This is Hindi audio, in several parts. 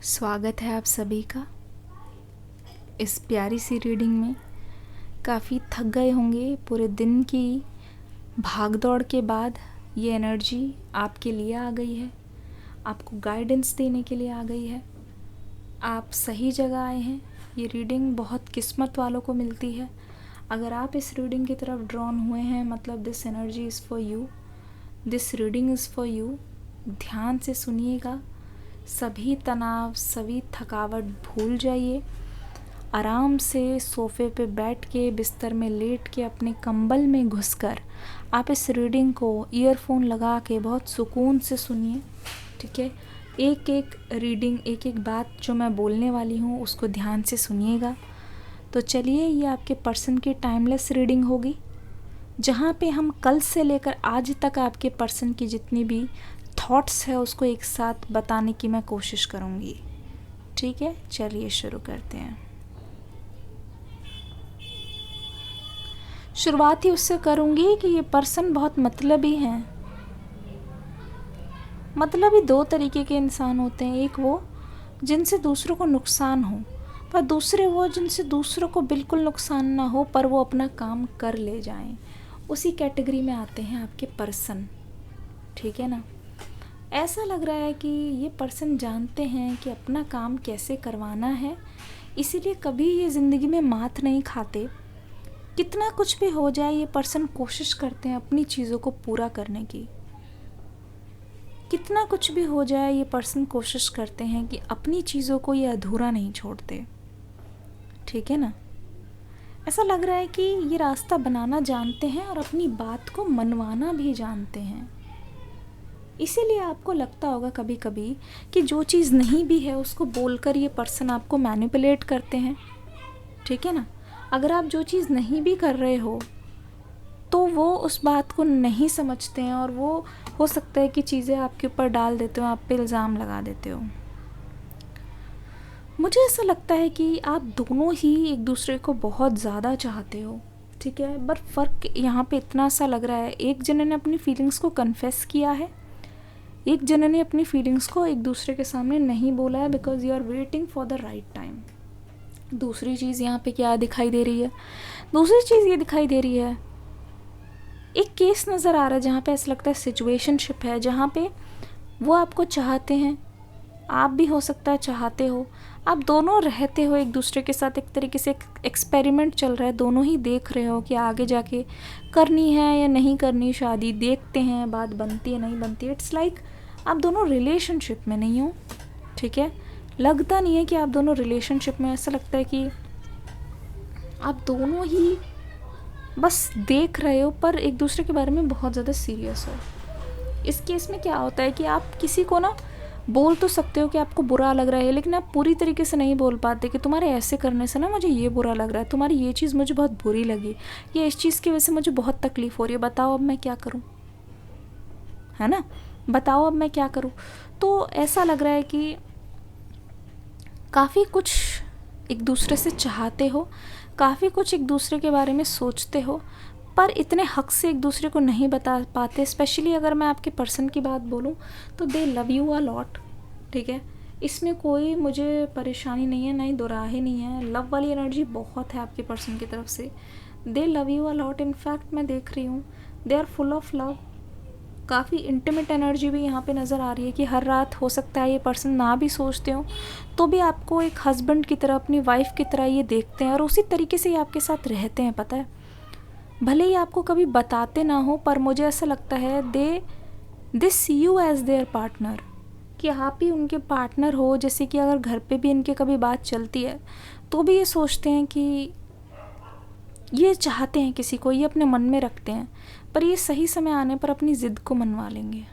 स्वागत है आप सभी का इस प्यारी सी रीडिंग में। काफ़ी थक गए होंगे पूरे दिन की भाग दौड़ के बाद। ये एनर्जी आपके लिए आ गई है, आपको गाइडेंस देने के लिए आ गई है। आप सही जगह आए हैं। ये रीडिंग बहुत किस्मत वालों को मिलती है। अगर आप इस रीडिंग की तरफ ड्रॉन हुए हैं, मतलब this energy is for you, this reading is for you. ध्यान से सुनिएगा। सभी तनाव, सभी थकावट भूल जाइए। आराम से सोफ़े पे बैठ के, बिस्तर में लेट के, अपने कंबल में घुसकर आप इस रीडिंग को ईयरफोन लगा के बहुत सुकून से सुनिए। ठीक है, एक एक रीडिंग, एक एक बात जो मैं बोलने वाली हूँ उसको ध्यान से सुनिएगा। तो चलिए, ये आपके पर्सन की टाइमलेस रीडिंग होगी, जहाँ पे हम कल से लेकर आज तक आपके पर्सन की जितनी भी थॉट्स है उसको एक साथ बताने की मैं कोशिश करूँगी। ठीक है, चलिए शुरू करते हैं। शुरुआत ही उससे करूँगी कि ये पर्सन बहुत मतलबी हैं। मतलबी दो तरीके के इंसान होते हैं। एक वो जिनसे दूसरों को नुकसान हो, पर दूसरे वो जिनसे दूसरों को बिल्कुल नुकसान ना हो पर वो अपना काम कर ले जाएं। उसी कैटेगरी में आते हैं आपके पर्सन। ठीक है ना। ऐसा लग रहा है कि ये पर्सन जानते हैं कि अपना काम कैसे करवाना है, इसीलिए कभी ये ज़िंदगी में मात नहीं खाते। कितना कुछ भी हो जाए, ये पर्सन कोशिश करते हैं अपनी चीज़ों को पूरा करने की। कितना कुछ भी हो जाए, ये पर्सन कोशिश करते हैं कि अपनी चीज़ों को ये अधूरा नहीं छोड़ते। ठीक है ना। ऐसा लग रहा है कि ये रास्ता बनाना जानते हैं और अपनी बात को मनवाना भी जानते हैं। इसीलिए आपको लगता होगा कभी कभी कि जो चीज़ नहीं भी है उसको बोलकर ये पर्सन आपको मैनिपुलेट करते हैं। ठीक है ना। अगर आप जो चीज़ नहीं भी कर रहे हो तो वो उस बात को नहीं समझते हैं और वो हो सकता है कि चीज़ें आपके ऊपर डाल देते हो, आप पे इल्ज़ाम लगा देते हो। मुझे ऐसा लगता है कि आप दोनों ही एक दूसरे को बहुत ज़्यादा चाहते हो। ठीक है, पर फ़र्क यहाँ पे इतना सा लग रहा है, एक जने ने अपनी फीलिंग्स को कन्फेस किया है, एक जने ने अपनी फीलिंग्स को एक दूसरे के सामने नहीं बोला है, because you are waiting for the right time. दूसरी चीज़ यहाँ पे क्या दिखाई दे रही है? दूसरी चीज़ ये दिखाई दे रही है, एक केस नज़र आ रहा है जहाँ पे ऐसा लगता है सिचुएशनशिप है, जहाँ पे वो आपको चाहते हैं, आप भी हो सकता है चाहते हो। आप दोनों रहते हो एक दूसरे के साथ, एक तरीके से एक्सपेरिमेंट चल रहा है। दोनों ही देख रहे हो कि आगे जाके करनी है या नहीं करनी शादी। देखते हैं बात बनती है नहीं बनती है। इट्स लाइक आप दोनों रिलेशनशिप में नहीं हो। ठीक है, लगता नहीं है कि आप दोनों रिलेशनशिप में। ऐसा लगता है कि आप दोनों ही बस देख रहे हो पर एक दूसरे के बारे में बहुत ज़्यादा सीरियस हो। इस केस में क्या होता है कि आप किसी को ना बोल तो सकते हो कि आपको बुरा लग रहा है, लेकिन आप पूरी तरीके से नहीं बोल पाते कि तुम्हारे ऐसे करने से ना मुझे ये बुरा लग रहा है, तुम्हारी ये चीज़ मुझे बहुत बुरी लगी, ये इस चीज़ की वजह से मुझे बहुत तकलीफ़ हो रही है, बताओ अब मैं क्या करूँ। है ना, बताओ अब मैं क्या करूँ। तो ऐसा लग रहा है कि काफ़ी कुछ एक दूसरे से चाहते हो, काफ़ी कुछ एक दूसरे के बारे में सोचते हो, पर इतने हक से एक दूसरे को नहीं बता पाते। स्पेशली अगर मैं आपके पर्सन की बात बोलूँ तो दे लव यू अ लॉट। ठीक है, इसमें कोई मुझे परेशानी नहीं है, ना ही दोराहे नहीं है। लव वाली एनर्जी बहुत है आपके पर्सन की तरफ से। They love you a lot. In fact मैं देख रही हूँ they are full of love. काफ़ी इंटीमेट एनर्जी भी यहाँ पे नज़र आ रही है कि हर रात हो सकता है ये पर्सन ना भी सोचते हो तो भी आपको एक हस्बैंड की तरह, अपनी वाइफ की तरह ये देखते हैं और उसी तरीके से ये आपके साथ रहते हैं। पता है, भले ही आपको कभी बताते ना हो, पर मुझे ऐसा लगता है दे सी यू एज देयर पार्टनर, कि आप ही उनके पार्टनर हो। जैसे कि अगर घर पे भी इनके कभी बात चलती है तो भी ये सोचते हैं कि ये चाहते हैं किसी को, ये अपने मन में रखते हैं, पर ये सही समय आने पर अपनी ज़िद को मनवा लेंगे।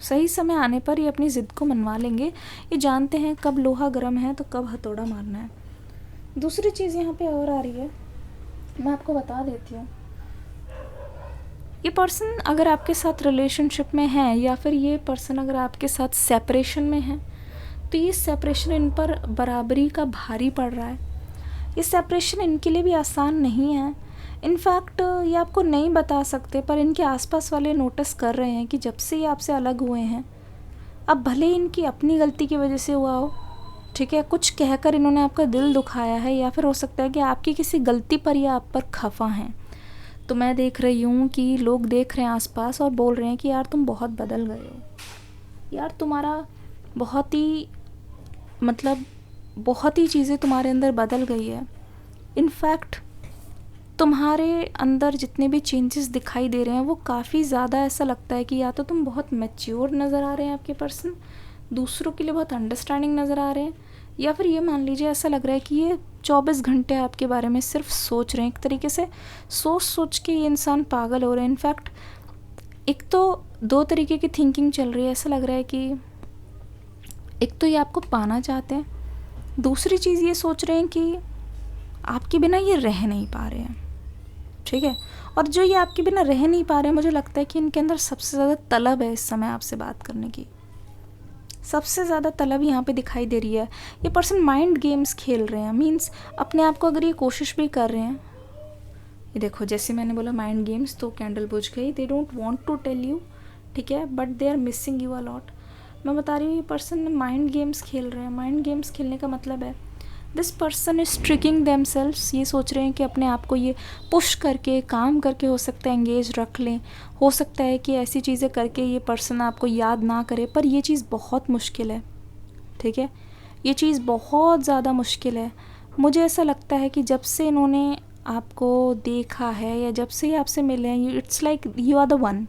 सही समय आने पर ये अपनी ज़िद को मनवा लेंगे। ये जानते हैं कब लोहा गर्म है तो कब हथौड़ा मारना है। दूसरी चीज़ यहाँ पे और आ रही है, मैं आपको बता देती हूँ। ये पर्सन अगर आपके साथ रिलेशनशिप में है या फिर ये पर्सन अगर आपके साथ सेपरेशन में है तो ये सेपरेशन इन पर बराबरी का भारी पड़ रहा है। ये सेपरेशन इनके लिए भी आसान नहीं है। इनफैक्ट ये आपको नहीं बता सकते, पर इनके आसपास वाले नोटिस कर रहे हैं कि जब से ये आपसे अलग हुए हैं, अब भले ही इनकी अपनी गलती की वजह से हुआ हो, ठीक है, कुछ कहकर इन्होंने आपका दिल दुखाया है, या फिर हो सकता है कि आपकी किसी गलती पर या आप पर खफा हैं, तो मैं देख रही हूँ कि लोग देख रहे हैं आसपास और बोल रहे हैं कि यार तुम बहुत बदल गए हो, यार तुम्हारा बहुत ही मतलब बहुत ही चीज़ें तुम्हारे अंदर बदल गई है। इनफैक्ट तुम्हारे अंदर जितने भी चेंजेस दिखाई दे रहे हैं वो काफ़ी ज़्यादा ऐसा लगता है कि या तो तुम बहुत मैच्योर नज़र आ रहे हैं, आपके पर्सन दूसरों के लिए बहुत अंडरस्टैंडिंग नज़र आ रहे हैं, या फिर ये मान लीजिए ऐसा लग रहा है कि ये 24 घंटे आपके बारे में सिर्फ सोच रहे हैं। एक तरीके से सोच सोच के ये इंसान पागल हो रहे हैं। इनफैक्ट एक तो दो तरीके की थिंकिंग चल रही है, ऐसा लग रहा है कि एक तो ये आपको पाना चाहते हैं, दूसरी चीज़ ये सोच रहे हैं कि आपके बिना ये रह नहीं पा रहे हैं, ठीक है। और जो ये आपके बिना रह नहीं पा रहे हैं, मुझे लगता है कि इनके अंदर सबसे ज़्यादा तलब है इस समय आपसे बात करने की, सबसे ज़्यादा तलब यहाँ पे दिखाई दे रही है। ये पर्सन माइंड गेम्स खेल रहे हैं, मीन्स अपने आप को अगर ये कोशिश भी कर रहे हैं, ये देखो जैसे मैंने बोला माइंड गेम्स, तो कैंडल बुझ गई। They don't want to tell you, ठीक है, but they are missing you a lot. मैं बता रही हूँ ये पर्सन माइंड गेम्स खेल रहे हैं। माइंड गेम्स खेलने का मतलब है this person is tricking themselves. ये सोच रहे हैं कि अपने आप को ये पुश करके काम करके हो सकता है एंगेज रख लें, हो सकता है कि ऐसी चीज़ें करके ये पर्सन आपको याद ना करे, पर ये चीज़ बहुत मुश्किल है, ठीक है, ये चीज़ बहुत ज़्यादा मुश्किल है। मुझे ऐसा लगता है कि जब से इन्होंने आपको देखा है या जब से ये आपसे मिले हैं, it's like you are the one.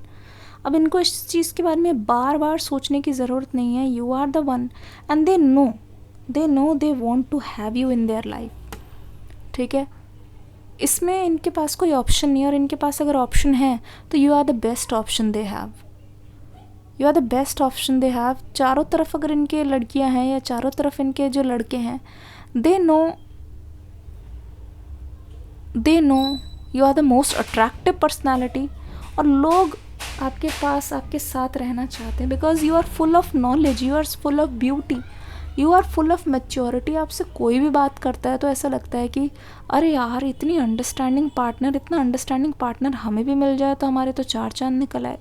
अब इनको इस चीज़ के बारे में बार बार सोचने की ज़रूरत नहीं है, you are the one and they know they want to have you in their life, ठीक है। इसमें इनके पास कोई ऑप्शन नहीं है, और इनके पास अगर ऑप्शन है तो you are the best option they have, you are the best option they have. चारों तरफ अगर इनके लड़कियां हैं या चारों तरफ इनके जो लड़के हैं, they know you are the most attractive personality, और लोग आपके पास आपके साथ रहना चाहते हैं because you are full of knowledge, you are full of beauty, you are full of maturity. आपसे कोई भी बात करता है तो ऐसा लगता है कि अरे यार इतनी अंडरस्टैंडिंग पार्टनर, इतना अंडरस्टैंडिंग पार्टनर हमें भी मिल जाए तो हमारे तो चार चांद निकल आए।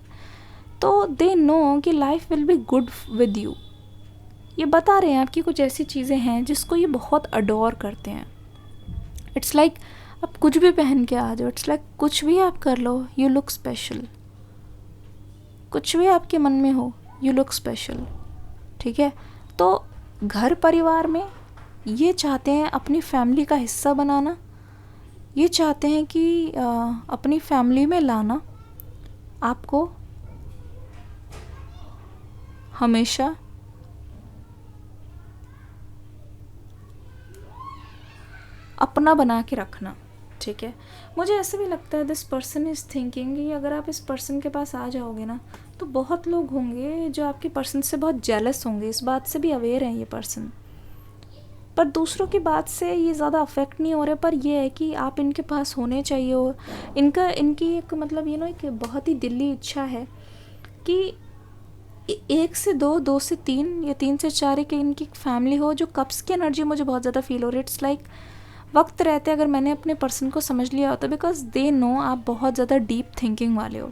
तो दे नो कि life will be good with you. ये बता रहे हैं आपकी कुछ ऐसी चीज़ें हैं जिसको ये बहुत अडोर करते हैं। इट्स लाइक आप कुछ भी पहन के आ जाओ, इट्स लाइक कुछ भी आप कर लो, यू लुक स्पेशल, कुछ भी आपके मन में हो, यू लुक स्पेशल, ठीक है। तो घर परिवार में ये चाहते हैं अपनी फैमिली का हिस्सा बनाना, ये चाहते हैं कि अपनी फैमिली में लाना, आपको हमेशा अपना बना के रखना, ठीक है। मुझे ऐसे भी लगता है दिस पर्सन इज़ थिंकिंग कि अगर आप इस पर्सन के पास आ जाओगे ना, तो बहुत लोग होंगे जो आपके पर्सन से बहुत जेलस होंगे, इस बात से भी अवेयर हैं ये पर्सन, पर दूसरों की बात से ये ज़्यादा अफेक्ट नहीं हो रहे। पर ये है कि आप इनके पास होने चाहिए हो। इनकी एक मतलब एक बहुत ही दिली इच्छा है कि 1 से 2, 2 से 3 या 3 से 4 की इनकी फैमिली हो। जो कप्स की एनर्जी मुझे बहुत ज़्यादा फील हो रही है। इट्स लाइक वक्त रहते अगर मैंने अपने पर्सन को समझ लिया होता, बिकॉज दे नो आप बहुत ज़्यादा डीप थिंकिंग वाले हो।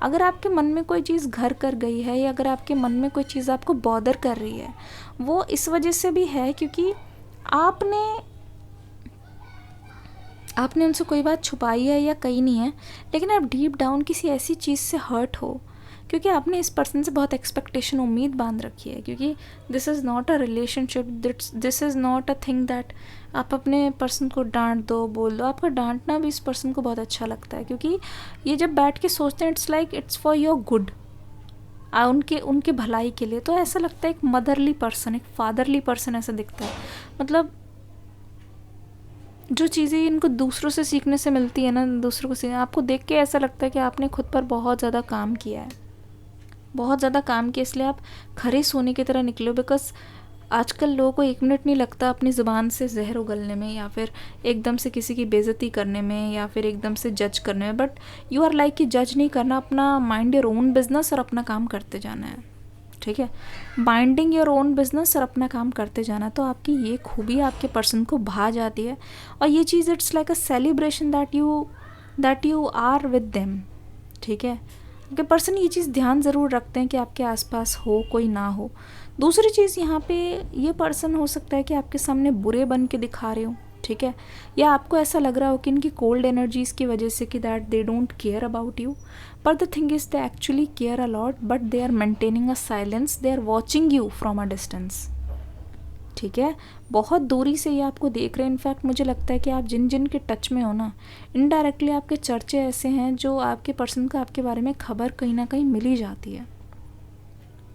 अगर आपके मन में कोई चीज़ घर कर गई है या अगर आपके मन में कोई चीज़ आपको बॉदर कर रही है, वो इस वजह से भी है क्योंकि आपने उनसे कोई बात छुपाई है या कही नहीं है, लेकिन आप डीप डाउन किसी ऐसी चीज़ से हर्ट हो क्योंकि आपने इस पर्सन से बहुत एक्सपेक्टेशन, उम्मीद बांध रखी है। क्योंकि this is not a relationship, this is not a thing that आप अपने पर्सन को डांट दो, बोल दो। आपका डांटना भी इस पर्सन को बहुत अच्छा लगता है क्योंकि ये जब बैठ के सोचते हैं it's like it's for your good, उनके भलाई के लिए। तो ऐसा लगता है एक मदरली पर्सन, एक फादरली पर्सन ऐसा दिखता है। मतलब जो चीज़ें इनको दूसरों से सीखने से मिलती है ना, दूसरों को सीखने, आपको देख के ऐसा लगता है कि आपने खुद पर बहुत ज़्यादा काम किया है, बहुत ज़्यादा काम किया, इसलिए आप खरे सोने की तरह निकले हो। बिकॉज आजकल लोगों को 1 मिनट नहीं लगता अपनी ज़ुबान से जहर उगलने में, या फिर एकदम से किसी की बेइज्जती करने में, या फिर एकदम से जज करने में। बट यू आर लाइक कि जज नहीं करना, अपना माइंड योर ओन बिजनेस और अपना काम करते जाना है, ठीक है। माइंडिंग योर ओन बिजनेस और अपना काम करते जाना, तो आपकी ये खूबी आपके पर्सन को भा जाती है। और ये चीज़ it's like a celebration that you that you are with them, ठीक है। आपके पर्सन ये चीज़ ध्यान ज़रूर रखते हैं कि आपके आसपास हो कोई ना हो। दूसरी चीज़ यहाँ पे ये पर्सन हो सकता है कि आपके सामने बुरे बन के दिखा रहे हो, ठीक है, या आपको ऐसा लग रहा हो कि इनकी कोल्ड एनर्जीज़ की वजह से कि that they don't care about you, but the thing is they actually care a lot, but they are maintaining a silence, they are watching you from a distance, ठीक है। बहुत दूरी से ये आपको देख रहे हैं। इनफैक्ट मुझे लगता है कि आप जिन जिन के टच में हो ना, इनडायरेक्टली आपके चर्चे ऐसे हैं जो आपके पर्सन को आपके बारे में खबर कहीं ना कहीं मिल ही जाती है,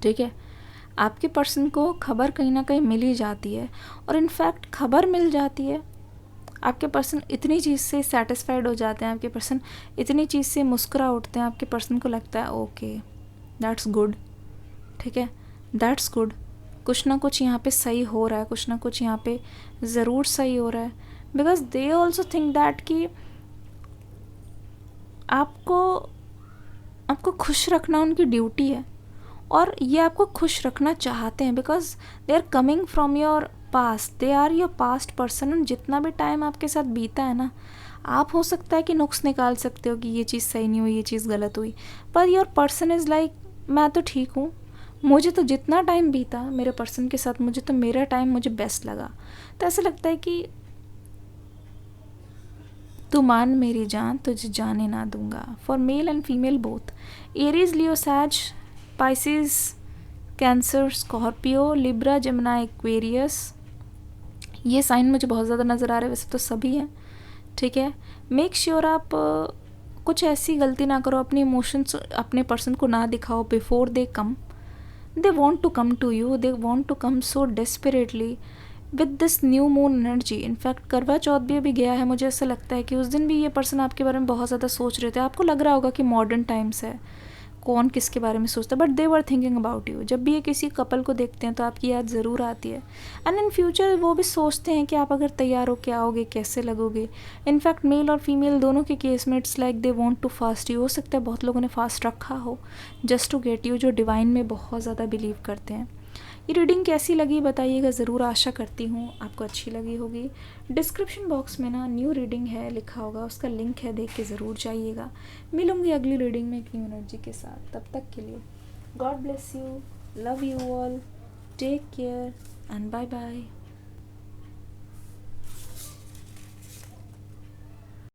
ठीक है। आपके पर्सन को खबर कहीं ना कहीं मिल ही जाती है, और इनफैक्ट खबर मिल जाती है, आपके पर्सन इतनी चीज़ से सेटिस्फाइड हो जाते हैं, आपके पर्सन इतनी चीज़ से मुस्कुरा उठते हैं, आपके पर्सन को लगता है ओके दैट्स गुड, ठीक है, दैट्स गुड, कुछ ना कुछ यहाँ पे सही हो रहा है, कुछ ना कुछ यहाँ पे ज़रूर सही हो रहा है। Because they also think that कि आपको आपको खुश रखना उनकी ड्यूटी है, और ये आपको खुश रखना चाहते हैं, because they are coming from your past, they are your past person. और जितना भी टाइम आपके साथ बीता है ना, आप हो सकता है कि नुक्स निकाल सकते हो कि ये चीज़ सही नहीं हुई, ये चीज़ गलत हुई, per your person is like मैं तो ठीक हूँ, मुझे तो जितना टाइम बीता मेरे पर्सन के साथ, मुझे तो मेरा टाइम मुझे बेस्ट लगा। तो ऐसा लगता है कि तू मान मेरी जान तुझे जाने ना दूंगा, for male and female both, Aries, Leo, सैज, Pisces, Cancer, Scorpio, Libra, Gemini, Aquarius, ये साइन मुझे बहुत ज़्यादा नज़र आ रहे हैं, वैसे तो सभी हैं, ठीक है। मेक श्योर आप कुछ ऐसी गलती ना करो, अपने इमोशंस अपने पर्सन को ना दिखाओ before they come. They want to come to you, they want to come so desperately with this new moon energy. In fact Karva Chauth भी अभी गया है, मुझे ऐसा लगता है कि उस दिन भी ये पर्सन आपके बारे में बहुत ज़्यादा सोच रहे थे। आपको लग रहा होगा कि मॉडर्न टाइम्स है, कौन किसके बारे में सोचता है, but they were thinking about you. जब भी ये किसी कपल को देखते हैं तो आपकी याद ज़रूर आती है, एंड इन फ्यूचर वो भी सोचते हैं कि आप अगर तैयार हो के आओगे कैसे लगोगे। इनफैक्ट मेल और फीमेल दोनों के केस में it's like they want to fast you. हो सकता है बहुत लोगों ने फास्ट रखा हो जस्ट टू गेट यू, जो डिवाइन में बहुत ज़्यादा बिलीव करते हैं। ये रीडिंग कैसी लगी बताइएगा ज़रूर, आशा करती हूँ आपको अच्छी लगी होगी। डिस्क्रिप्शन बॉक्स में ना न्यू रीडिंग है लिखा होगा, उसका लिंक है, देख के ज़रूर जाइएगा। मिलूंगी अगली रीडिंग में एक न्यू एनर्जी के साथ, तब तक के लिए God bless you, love you all, take care and bye bye.